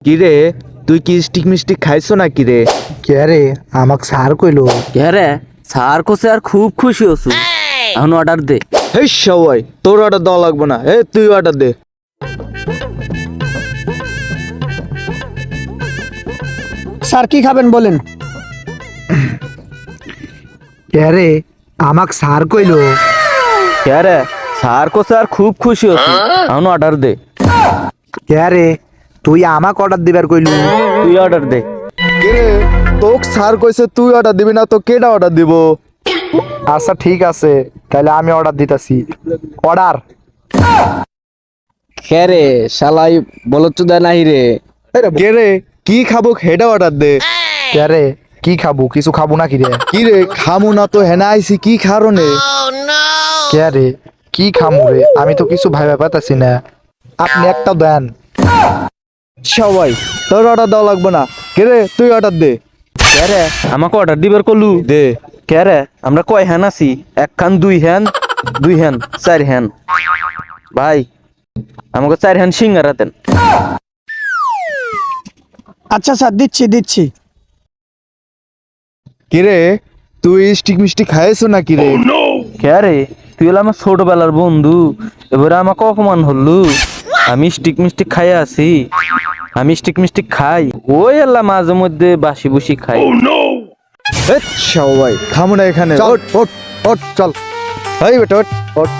কিরে তুই কি স্টিক মিস্টিক খাইছো না কিরে? কে রে আমাক স্যার কইলো কে রে স্যার কোসে আর খুব খুশি হচ্ছু এখন অর্ডার দে। এই সবাই তোর অর্ডার দেওয়া লাগবে না, তুই অর্ডার দে। স্যার কি খাবেন বলেন? কে রে আমাক স্যার কইলো কে রে স্যার কোসে আর খুব খুশি হচ্ছু এখন অর্ডার দে। কে রে তুই আমাক অর্ডার দিবার কইলু তুই অর্ডার দে। কিরে তোক স্যার কইছে তুই অর্ডার দিবি না তো কেডা অর্ডার দিব? আচ্ছা ঠিক আছে তাহলে আমি অর্ডার দিতাছি। অর্ডার কে রে শালাই বলচ্চুদা নাই রে। কিরে কি খাবো হেডা অর্ডার দে। কে রে কি খাবো? কিছু খাবো না কি রে? কিরে খামু না তো হেনা আইছি কি কারণে? কে রে কি খামু রে? আমি তো কিছু ভাইবা পাতাছি না, আপনি একটা দেন। সবাই তোর অর্ডার দেওয়া লাগবে না, কিরে তুই অর্ডার দে। কে রে আমাকে অর্ডার দিবার কলু দে কে রে আমরা কয় হ্যান আছি? এক খান দুই হ্যান দুই হ্যান চার হ্যান ভাই আমাকে চার হ্যান সিঙ্গারা দেন। আচ্ছা স্যার দিচ্ছি দিচ্ছি। কিরে তুই স্টিক মিষ্টি খাইছো না কিরে? কে রে তুই হলো আমার ছোটবেলার বন্ধু, এবারে আমাকে অপমান হল্লু। আমি স্টিক মিস্টিক খাই আছি, আমি স্টিক মিস্টিক খাই ওই আল্লাহ মাঝে মধ্যে বাসি বুসি খাই। সবাই খামু না এখানে, চল ওঠ ওঠ ওঠ চল। এই বেটা ওঠ।